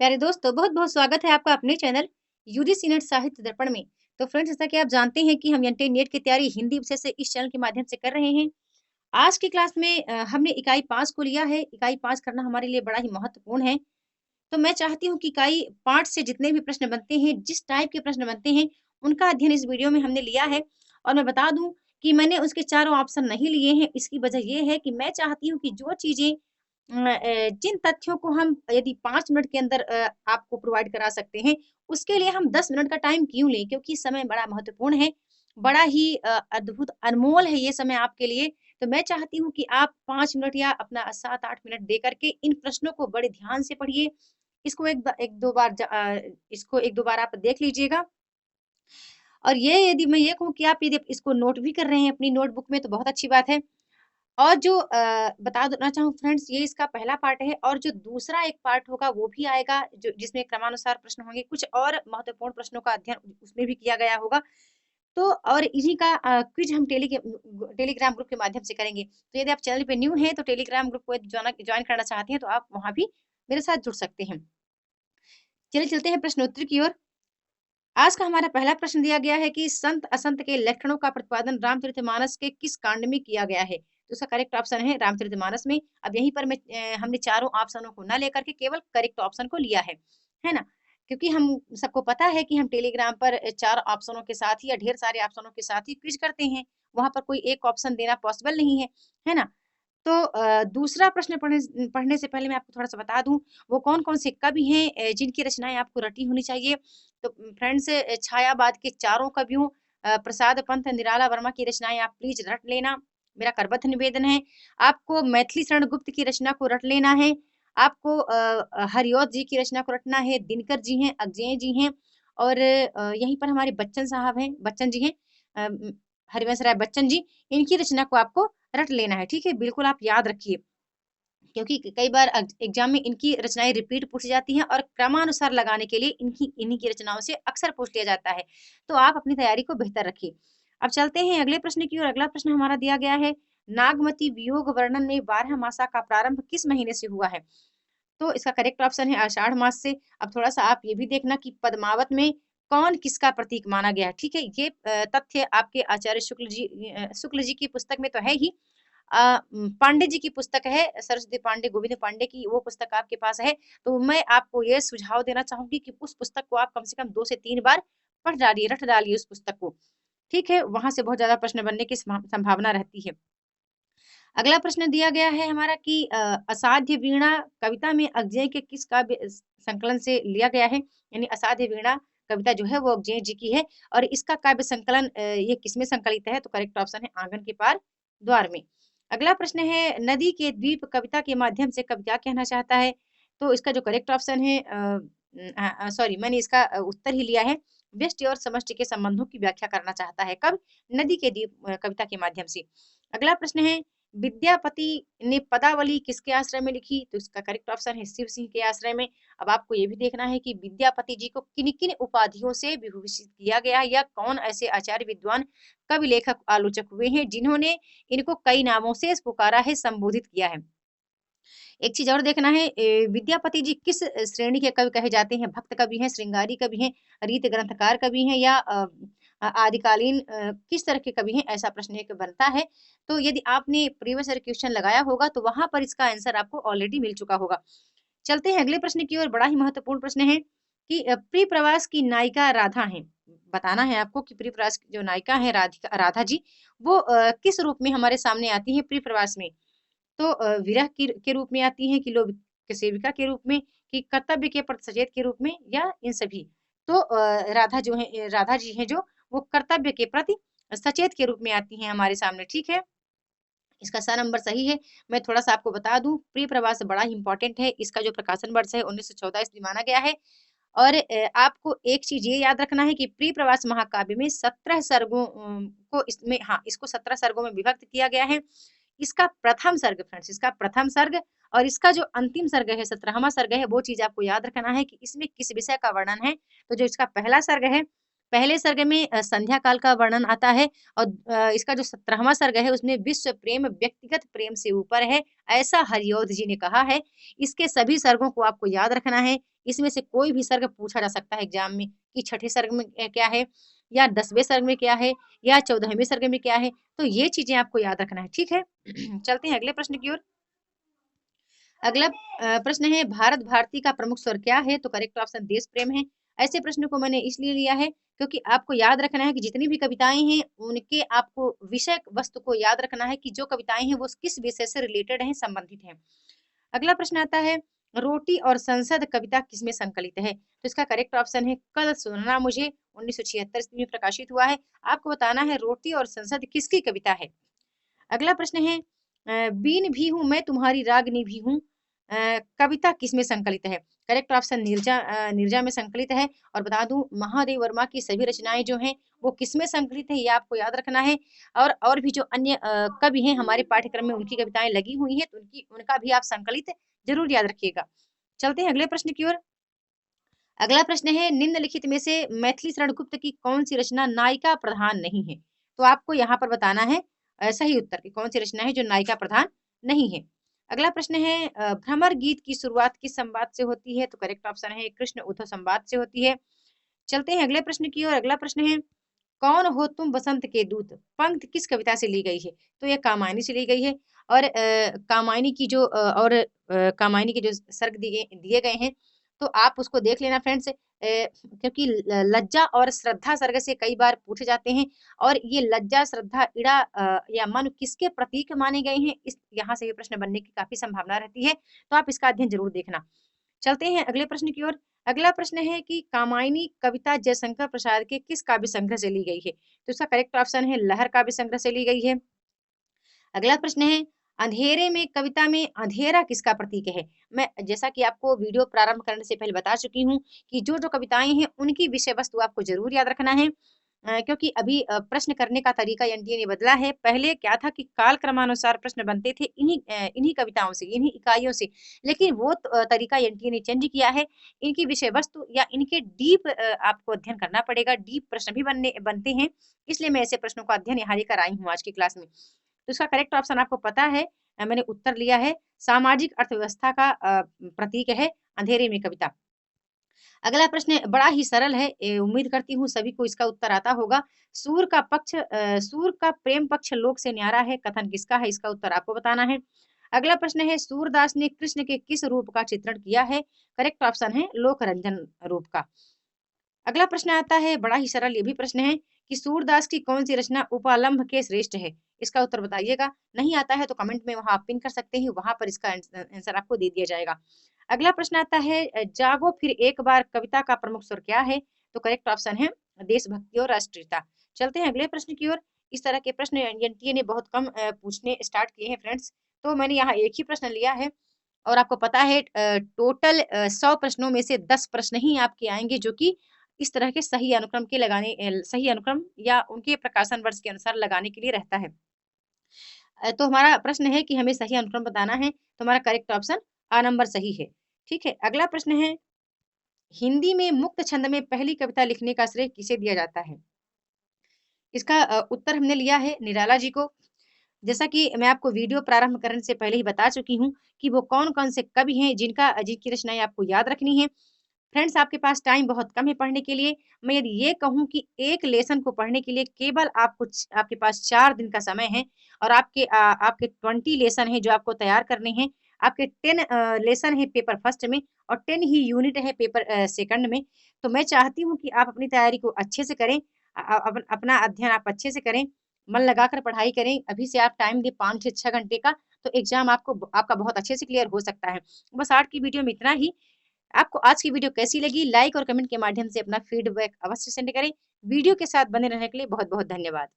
प्यारे दोस्तों, बहुत-बहुत स्वागत है आपका अपने चैनल यूजीसी नेट साहित्य दर्पण में। तो फ्रेंड्स, जैसा कि आप जानते हैं कि हम एनटीए नेट की तैयारी हिंदी विषय से इस चैनल के माध्यम से कर रहे हैं। आज की क्लास में हमने इकाई 5 को लिया है। इकाई 5 करना हमारे लिए बड़ा ही महत्वपूर्ण है। तो मैं चाहती हूँ कि इकाई 5 से जितने भी प्रश्न बनते हैं, जिस टाइप के प्रश्न बनते हैं, उनका अध्ययन इस वीडियो में हमने लिया है। और मैं बता दूँ कि मैंने उसके चारों ऑप्शन नहीं लिए हैं। इसकी वजह ये है कि मैं चाहती हूँ कि जो चीज़ें जिन तथ्यों को हम यदि 5 मिनट के अंदर आपको प्रोवाइड करा सकते हैं, उसके लिए हम 10 मिनट का टाइम क्यों लें? क्योंकि समय बड़ा महत्वपूर्ण है, बड़ा ही अद्भुत अनमोल है ये समय आपके लिए। तो मैं चाहती हूँ कि आप 5 मिनट या अपना 7-8 मिनट दे कर के इन प्रश्नों को बड़े ध्यान से पढ़िए। इसको 1-2 बार इसको 1-2 बार आप देख लीजिएगा। और ये यदि मैं ये कहूँ कि आप यदि इसको नोट भी कर रहे हैं अपनी नोटबुक में तो बहुत अच्छी बात है। और जो बता देना चाहूँ फ्रेंड्स, ये इसका पहला पार्ट है और जो दूसरा एक पार्ट होगा वो भी आएगा जो जिसमें क्रमानुसार प्रश्न होंगे, कुछ और महत्वपूर्ण प्रश्नों का अध्ययन उसमें भी किया गया होगा। तो और इन्हीं का क्विज़ हम टेलीग्राम ग्रुप के माध्यम से करेंगे। तो यदि आप चैनल पे न्यू हैं तो टेलीग्राम ग्रुप को जॉइन करना चाहते हैं तो आप वहाँ भी मेरे साथ जुड़ सकते हैं। चलिए चलते हैं प्रश्नोत्तर की ओर। आज का हमारा पहला प्रश्न दिया गया है कि संत असंत के लक्षणों का प्रतिपादन रामचरितमानस के किस कांड में किया गया है? तो इसका करेक्ट ऑप्शन है रामचरितमानस में। अब यहीं पर हमने चारों ऑप्शनों को ना लेकर के केवल करेक्ट ऑप्शन को लिया है ना? क्योंकि हम सबको पता है कि हम टेलीग्राम पर 4 ऑप्शनों के साथ ही या ढेर सारे ऑप्शनों के साथ ही क्विज करते हैं। वहाँ पर कोई एक ऑप्शन देना पॉसिबल नहीं है ना? तो दूसरा प्रश्न पढ़ने से पहले मैं आपको थोड़ा-सा बता दूँ, वो कौन-कौन से कवि हैं जिनकी रचनाएँ आपको रटी होनी चाहिए। तो फ्रेंड्स, छायावाद के चारों कवियों प्रसाद पंत, निराला वर्मा की रचनाएँ आप प्लीज़ रट लेना, मेरा करबद्ध निवेदन है। आपको मैथिली शरण गुप्त की रचना को रट लेना है। आपको हरिऔध जी की रचना को रटना है, दिनकर जी हैं, अगजेय जी हैं और यहीं पर हमारे बच्चन साहब हैं, बच्चन जी हैं, हरिवंश राय बच्चन जी, इनकी रचना को आपको रट लेना है, ठीक है? बिल्कुल आप याद रखिए। क्योंकि कई बार एग्जाम में इनकी रचनाएँ रिपीट पूछी जाती हैं और क्रमानुसार लगाने के लिए इन्हीं की रचनाओं से अक्सर पूछ लिया जाता है। तो आप अपनी तैयारी को बेहतर रखिए। अब चलते हैं अगले प्रश्न की ओर। अगला प्रश्न हमारा दिया गया है, नागमती वियोग वर्णन में 12 मासा का प्रारंभ किस महीने से हुआ है? तो इसका करेक्ट ऑप्शन है आषाढ़ मास से। अब थोड़ा-सा आप ये भी देखना कि पद्मावत में कौन किसका प्रतीक माना गया है, ठीक है? ये तथ्य आपके आचार्य शुक्ल जी की पुस्तक में तो है ही। पांडे जी की पुस्तक है, सरस्वती पांडे, गोविंद पांडे की वो पुस्तक आपके पास है। तो मैं आपको ये सुझाव देना चाहूँगी कि उस पुस्तक को आप कम से कम 2 से 3 बार पढ़ डालिए, रट डालिए उस पुस्तक को, ठीक है? वहाँ से बहुत ज़्यादा प्रश्न बनने की संभावना रहती है। अगला प्रश्न दिया गया है हमारा कि असाध्य वीणा कविता में अगजेय के किस काव्य संकलन से लिया गया है? यानी असाध्य वीणा कविता जो है वो अगजेय जी की है और इसका काव्य संकलन ये किसमें संकलित है? तो करेक्ट ऑप्शन है आंगन के पार द्वार में। अगला प्रश्न है, नदी के द्वीप कविता के माध्यम से कवि क्या कहना चाहता है? तो इसका जो करेक्ट ऑप्शन है सॉरी, मैंने इसका उत्तर ही लिया है। व्यष्टि और समष्टि के संबंधों की व्याख्या करना चाहता है। कब? नदी के द्वीप कविता के माध्यम से। अगला प्रश्न है, विद्यापति ने पदावली किसके आश्रय में लिखी? तो इसका करेक्ट ऑप्शन है शिव सिंह के आश्रय में। अब आपको ये भी देखना है कि विद्यापति जी को किन-किन उपाधियों से विभूषित किया गया या कौन ऐसे आचार्य विद्वान कवि लेखक आलोचक हुए हैं जिन्होंने इनको कई नामों से पुकारा है, संबोधित किया है। एक चीज़ और देखना है, विद्यापति जी किस श्रेणी के कवि कहे जाते हैं? भक्त कवि हैं, श्रृंगारी कवि हैं, रीत ग्रंथकार कवि हैं या आदिकालीन किस तरह के कवि हैं? ऐसा प्रश्न एक बनता है। तो यदि आपने प्रीवियस ईयर क्वेश्चन लगाया होगा तो वहाँ पर इसका आंसर आपको ऑलरेडी मिल चुका होगा। चलते हैं अगले प्रश्न की ओर। बड़ा ही महत्वपूर्ण प्रश्न है कि प्रिय प्रवास की नायिका राधा हैं। बताना है आपको कि प्रिय प्रवास की जो नायिका हैं राधा जी, वो किस रूप में हमारे सामने आती हैं प्रिय प्रवास में? तो विरह के रूप में आती हैं कि लोभ के सेविका के रूप में, कि कर्तव्य के प्रति सचेत के रूप में या इन सभी? तो राधा जी हैं जो वो कर्तव्य के प्रति सचेत के रूप में आती हैं हमारे सामने, ठीक है? इसका स नंबर सही है। मैं थोड़ा-सा आपको बता दूँ, प्रिय प्रवास बड़ा ही इम्पोर्टेंट है। इसका जो प्रकाशन वर्ष है 1914 ईस्वी माना गया है और आपको एक चीज़ ये याद रखना है कि प्रिय प्रवास महाकाव्य में 17 सर्गों को इसमें हाँ, इसको 17 सर्गों में विभक्त किया गया है। इसका प्रथम सर्ग फ्रेंड्स, इसका प्रथम सर्ग और इसका जो अंतिम सर्ग है, 17वाँ सर्ग है, वो चीज़ आपको याद रखना है कि इसमें किस विषय का वर्णन है। तो जो इसका पहला सर्ग है, पहले सर्ग में संध्या काल का वर्णन आता है और इसका जो 17वां सर्ग है उसमें विश्व प्रेम व्यक्तिगत प्रेम से ऊपर है, ऐसा हरिऔध जी ने कहा है। इसके सभी सर्गों को आपको याद रखना है। इसमें से कोई भी सर्ग पूछा जा सकता है एग्जाम में कि छठे सर्ग में क्या है या 10वें सर्ग में क्या है या 14वें सर्ग में क्या है, तो ये चीजें आपको याद रखना है, ठीक है। चलते हैं अगले प्रश्न की ओर। अगला प्रश्न है भारत भारती का प्रमुख स्वर क्या है? तो करेक्ट ऑप्शन देश प्रेम है। ऐसे प्रश्न को मैंने इसलिए लिया है क्योंकि आपको याद रखना है कि जितनी भी कविताएं हैं उनके आपको विषय वस्तु को याद रखना है कि जो कविताएं हैं वो किस विषय से रिलेटेड हैं, संबंधित हैं। अगला प्रश्न आता है रोटी और संसद कविता किसमें संकलित है? तो इसका करेक्ट ऑप्शन है कल सुनना मुझे, 1976 ईस्वी में प्रकाशित हुआ है। आपको बताना है रोटी और संसद किसकी कविता है। अगला प्रश्न है बीन भी हूँ मैं तुम्हारी रागनी भी हूँ, कविता किसमें संकलित है? करेक्ट ऑप्शन नीरजा, नीरजा में संकलित है। और बता दूं महादेव वर्मा की सभी रचनाएं जो हैं वो किसमें संकलित है, ये आपको याद रखना है। और भी जो अन्य कवि हैं हमारे पाठ्यक्रम में उनकी कविताएं लगी हुई हैं तो उनका भी आप संकलित जरूर याद रखिएगा। चलते हैं अगले प्रश्न की ओर। अगला प्रश्न है निम्नलिखित में से मैथिली शरण गुप्त की कौन सी रचना नायिका प्रधान नहीं है? तो आपको यहाँ पर बताना है सही उत्तर की कौन सी रचना है जो नायिका प्रधान नहीं है। अगला प्रश्न है भ्रमर गीत की शुरुआत किस संवाद से होती है? तो करेक्ट ऑप्शन है कृष्ण उद्धव संवाद से होती है। चलते हैं अगले प्रश्न की ओर। अगला प्रश्न है कौन हो तुम बसंत के दूत, पंक्ति किस कविता से ली गई है? तो ये कामायनी से ली गई है। और कामायनी की जो कामायनी के जो सर्ग दिए गए हैं तो आप उसको देख लेना फ्रेंड्स, क्योंकि लज्जा और श्रद्धा सर्ग से कई बार पूछे जाते हैं और ये लज्जा श्रद्धा इड़ा या मन किसके प्रतीक माने गए हैं, इस यहाँ से ये प्रश्न बनने की काफी संभावना रहती है, तो आप इसका अध्ययन जरूर देखना। चलते हैं अगले प्रश्न की ओर। अगला प्रश्न है कि कामायनी कविता जयशंकर प्रसाद के किस काव्य संग्रह से ली गई है? तो इसका करेक्ट ऑप्शन है लहर काव्य संग्रह से ली गई है। अगला प्रश्न है अंधेरे में कविता में अंधेरा किसका प्रतीक है? मैं जैसा कि आपको वीडियो प्रारंभ करने से पहले बता चुकी हूँ कि जो जो कविताएं हैं उनकी विषय वस्तु आपको जरूर याद रखना है, क्योंकि अभी प्रश्न करने का तरीका एनटीए ने बदला है। पहले क्या था कि काल क्रमानुसार प्रश्न बनते थे इन्हीं कविताओं से, इन्हीं इकाइयों से, लेकिन वो तरीका एनटीए ने चेंज किया है। इनकी विषय वस्तु या इनके डीप आपको अध्ययन करना पड़ेगा, डीप प्रश्न भी बनते हैं, इसलिए मैं ऐसे प्रश्नों का अध्ययन यहाँ लेकर आई हूँ आज की क्लास में। तो इसका करेक्ट ऑप्शन आपको पता है, मैंने उत्तर लिया है सामाजिक अर्थव्यवस्था का प्रतीक है अंधेरे में कविता। अगला प्रश्न बड़ा ही सरल है, उम्मीद करती हूँ सभी को इसका उत्तर आता होगा। सूर का प्रेम पक्ष लोक से न्यारा है, कथन किसका है? इसका उत्तर आपको बताना है। अगला प्रश्न है सूरदास ने कृष्ण के किस रूप का चित्रण किया है? करेक्ट ऑप्शन है लोक रंजन रूप का। अगला प्रश्न आता है बड़ा ही सरल, ये भी प्रश्न है कि सूरदास की कौन सी रचना उपालंभ के श्रेष्ठ है? इसका उत्तर बताइएगा। नहीं आता है तो कमेंट में वहां आप पिन कर सकते हैं, वहां पर इसका आंसर आपको दे दिया जाएगा। अगला प्रश्न आता है जागो फिर एक बार कविता का प्रमुख स्वर क्या है? तो करेक्ट ऑप्शन है देशभक्ति और राष्ट्रीयता। चलते हैं अगले प्रश्न की ओर। इस तरह के प्रश्न एनटीए ने बहुत कम पूछने स्टार्ट किए हैं फ्रेंड्स, तो मैंने यहाँ एक ही प्रश्न लिया है और आपको पता है टोटल 100 प्रश्नों में से 10 प्रश्न ही आपके आएंगे जो कि इस तरह के सही अनुक्रम या उनके प्रकाशन वर्ष के अनुसार लगाने के लिए रहता है। तो हमारा प्रश्न है कि हमें सही अनुक्रम बताना है, तो हमारा करेक्ट ऑप्शन आ नंबर सही है। ठीक है, अगला प्रश्न है हिंदी में मुक्त छंद में पहली कविता लिखने का श्रेय किसे दिया जाता है? इसका उत्तर हमने लिया है निराला जी को। जैसा कि मैं आपको वीडियो प्रारंभ करने से पहले ही बता चुकी हूँ कि वो कौन-कौन से कवि हैं जिनकी रचनाएँ आपको याद रखनी है। फ्रेंड्स आपके पास टाइम बहुत कम है पढ़ने के लिए। मैं यदि ये कहूँ कि एक लेसन को पढ़ने के लिए केवल आपके पास 4 दिन का समय है और आपके 20 लेसन हैं जो आपको तैयार करने हैं। आपके 10 लेसन है पेपर फर्स्ट में और 10 ही यूनिट है पेपर सेकंड में। तो मैं चाहती हूँ कि आप अपनी तैयारी को अच्छे से करें। अपना अध्ययन आप अच्छे से करें, मन लगाकर पढ़ाई करें। अभी से आप टाइम दें 5 से 6 घंटे का, तो एग्ज़ाम आपका बहुत अच्छे से क्लियर हो सकता है। बस आज की वीडियो में इतना ही। आपको आज की वीडियो कैसी लगी? लाइक और कमेंट के माध्यम से अपना फीडबैक अवश्य सेंड करें। वीडियो के साथ बने रहने के लिए बहुत-बहुत धन्यवाद।